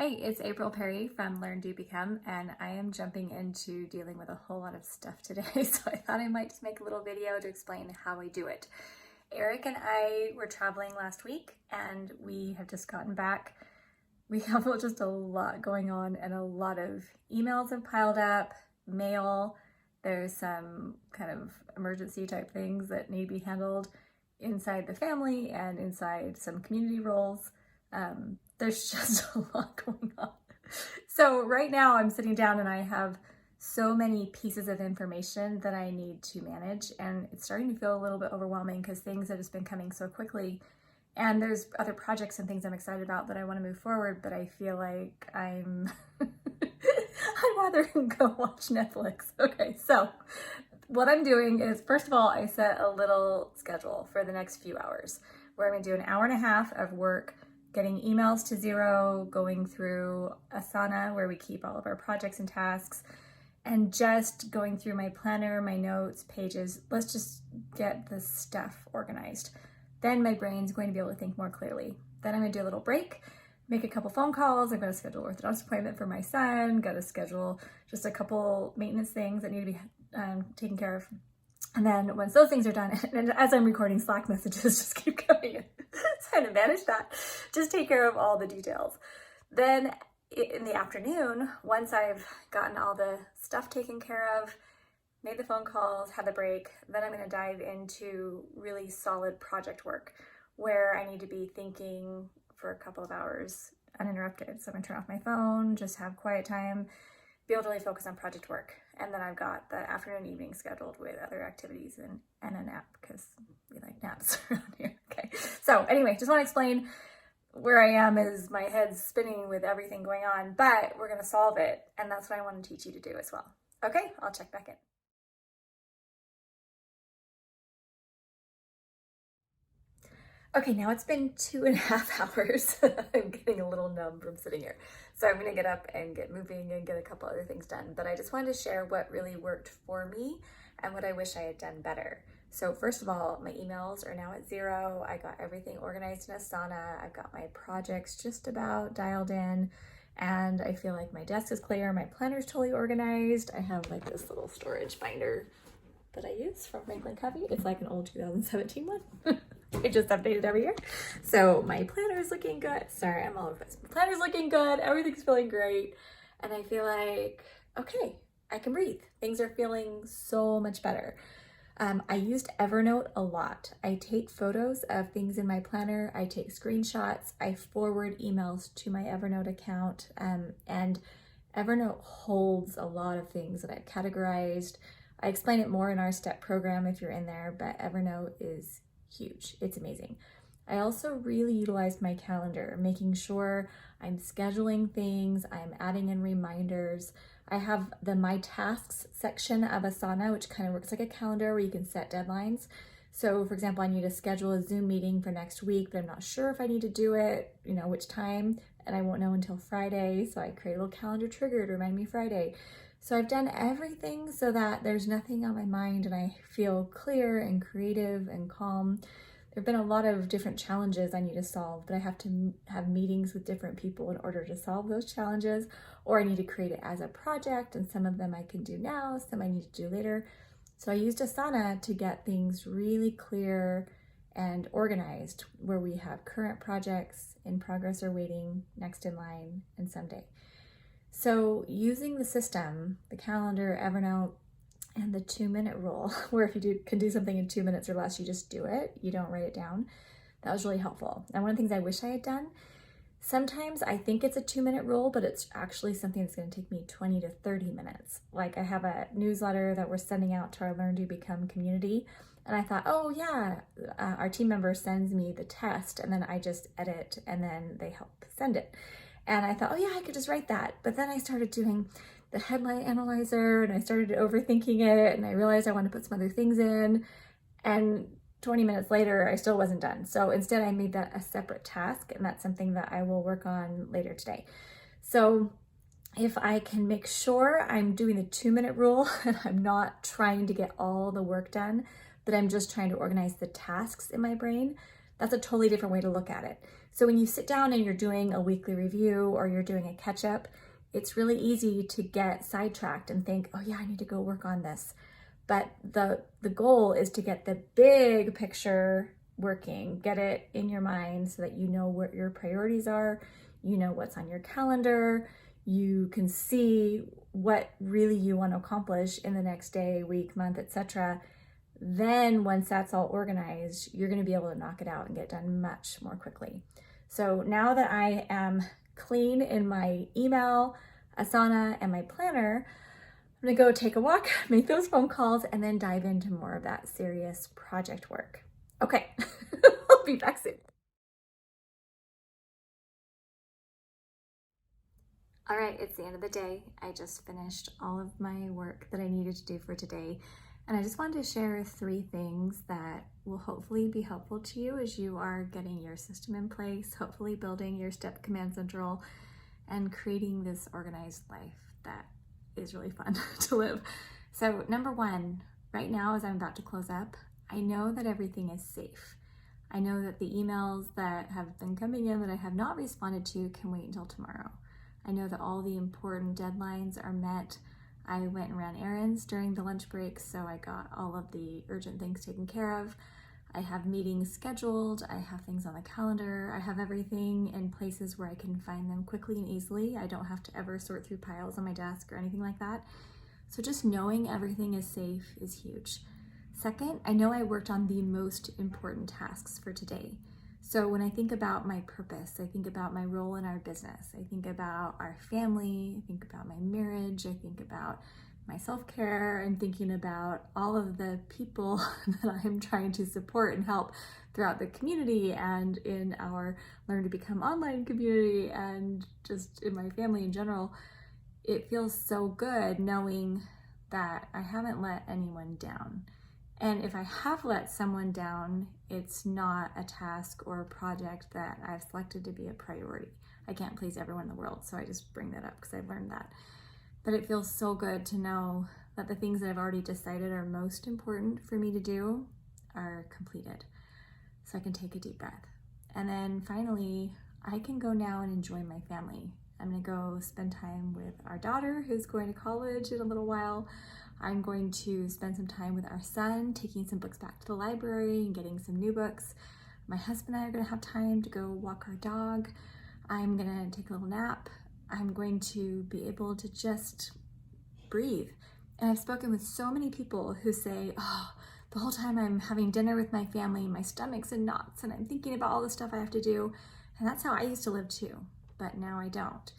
Hey, it's April Perry from Learn, Do, Become, and I am jumping into dealing with a whole lot of stuff today, so I thought I might just make a little video to explain how I do it. Eric and I were traveling last week, and we have just gotten back. We have just a lot going on, and a lot of emails have piled up, mail. There's some kind of emergency type things that need to be handled inside the family and inside some community roles. There's just a lot going on. So right now I'm sitting down and I have so many pieces of information that I need to manage, and it's starting to feel a little bit overwhelming because things have just been coming so quickly, and there's other projects and things I'm excited about that I want to move forward, but I feel like I'd rather go watch Netflix. Okay, so what I'm doing is, first of all, I set a little schedule for the next few hours where I'm going to do an hour and a half of work getting emails to zero, going through Asana where we keep all of our projects and tasks, and just going through my planner, my notes, pages. Let's just get this stuff organized. Then my brain's going to be able to think more clearly. Then I'm going to do a little break, make a couple phone calls. I'm going to schedule an orthodontist appointment for my son, got to schedule just a couple maintenance things that need to be taken care of. And then once those things are done, and as I'm recording, Slack messages just keep coming in. So I had to manage that, just take care of all the details. Then in the afternoon, once I've gotten all the stuff taken care of, made the phone calls, had the break, then I'm going to dive into really solid project work where I need to be thinking for a couple of hours uninterrupted. So I'm going to turn off my phone, just have quiet time, be able to really focus on project work. And then I've got the afternoon, evening scheduled with other activities and a nap, because we like naps around here. Okay. So anyway, just want to explain where I am is my head's spinning with everything going on, but we're going to solve it. And that's what I want to teach you to do as well. Okay. I'll check back in. Okay, now it's been 2.5 hours. I'm getting a little numb from sitting here. So I'm gonna get up and get moving and get a couple other things done. But I just wanted to share what really worked for me and what I wish I had done better. So first of all, my emails are now at zero. I got everything organized in Asana. I've got my projects just about dialed in, and I feel like my desk is clear. My planner's totally organized. I have like this little storage binder that I use from Franklin Covey. It's like an old 2017 one. I just update it every year. So my planner is looking good. Sorry, I'm all over this. My planner's looking good. Everything's feeling great. And I feel like, okay, I can breathe. Things are feeling so much better. I used Evernote a lot. I take photos of things in my planner. I take screenshots. I forward emails to my Evernote account. And Evernote holds a lot of things that I've categorized. I explain it more in our STEP program if you're in there, but Evernote is huge. It's amazing. I also really utilized my calendar, making sure I'm scheduling things, I'm adding in reminders. I have the My Tasks section of Asana, which kind of works like a calendar where you can set deadlines. So for example, I need to schedule a Zoom meeting for next week, but I'm not sure if I need to do it, which time, and I won't know until Friday. So I create a little calendar trigger to remind me Friday. So I've done everything so that there's nothing on my mind and I feel clear and creative and calm. There have been a lot of different challenges I need to solve, but I have to have meetings with different people in order to solve those challenges, or I need to create it as a project, and some of them I can do now, some I need to do later. So I used Asana to get things really clear and organized, where we have current projects, in progress or waiting, next in line, and someday. So using the system, the calendar, Evernote, and the 2-minute rule, where if you can do something in 2 minutes or less, you just do it, you don't write it down. That was really helpful. And one of the things I wish I had done, sometimes I think it's a 2-minute rule, but it's actually something that's going to take me 20 to 30 minutes. Like I have a newsletter that we're sending out to our Learn, Do, Become community. And I thought, oh yeah, our team member sends me the test and then I just edit and then they help send it. And I thought, oh yeah, I could just write that. But then I started doing the headline analyzer and I started overthinking it, and I realized I wanted to put some other things in. And 20 minutes later, I still wasn't done. So instead I made that a separate task, and that's something that I will work on later today. So if I can make sure I'm doing the 2-minute rule and I'm not trying to get all the work done, but I'm just trying to organize the tasks in my brain, that's a totally different way to look at it. So when you sit down and you're doing a weekly review or you're doing a catch up, it's really easy to get sidetracked and think, oh yeah, I need to go work on this. But the goal is to get the big picture working, get it in your mind so that you know what your priorities are, you know what's on your calendar, you can see what really you want to accomplish in the next day, week, month, etc. Then once that's all organized, you're going to be able to knock it out and get done much more quickly. So now that I am clean in my email, Asana, and my planner, I'm gonna go take a walk, make those phone calls, and then dive into more of that serious project work. Okay, I'll be back soon. All right, it's the end of the day. I just finished all of my work that I needed to do for today. And I just wanted to share 3 things that will hopefully be helpful to you as you are getting your system in place, hopefully building your STEP Command Central, and creating this organized life that is really fun to live. So number 1, right now as I'm about to close up, I know that everything is safe. I know that the emails that have been coming in that I have not responded to can wait until tomorrow. I know that all the important deadlines are met. I went and ran errands during the lunch break, so I got all of the urgent things taken care of. I have meetings scheduled, I have things on the calendar, I have everything in places where I can find them quickly and easily. I don't have to ever sort through piles on my desk or anything like that. So just knowing everything is safe is huge. Second, I know I worked on the most important tasks for today. So when I think about my purpose, I think about my role in our business, I think about our family, I think about my marriage, I think about my self-care, I'm thinking about all of the people that I'm trying to support and help throughout the community and in our Learn to Become Online community and just in my family in general. It feels so good knowing that I haven't let anyone down. And if I have let someone down, it's not a task or a project that I've selected to be a priority. I can't please everyone in the world, so I just bring that up because I've learned that. But it feels so good to know that the things that I've already decided are most important for me to do are completed. So I can take a deep breath. And then finally, I can go now and enjoy my family. I'm gonna go spend time with our daughter who's going to college in a little while. I'm going to spend some time with our son, taking some books back to the library and getting some new books. My husband and I are gonna have time to go walk our dog. I'm gonna take a little nap. I'm going to be able to just breathe. And I've spoken with so many people who say, oh, the whole time I'm having dinner with my family, my stomach's in knots and I'm thinking about all the stuff I have to do. And that's how I used to live too, but now I don't.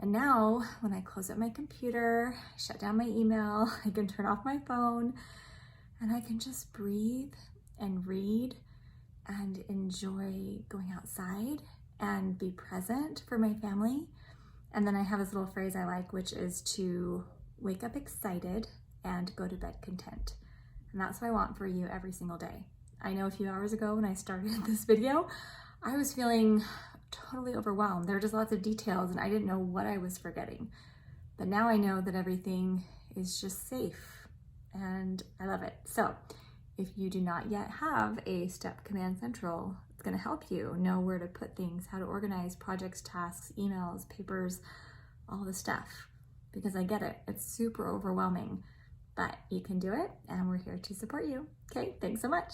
And now when I close up my computer, shut down my email, I can turn off my phone and I can just breathe and read and enjoy going outside and be present for my family. And then I have this little phrase I like, which is to wake up excited and go to bed content. And that's what I want for you every single day. I know a few hours ago when I started this video, I was feeling totally overwhelmed. There were just lots of details and I didn't know what I was forgetting. But now I know that everything is just safe and I love it. So if you do not yet have a STEP Command Central, it's going to help you know where to put things, how to organize projects, tasks, emails, papers, all the stuff. Because I get it, it's super overwhelming, but you can do it and we're here to support you. Okay, thanks so much.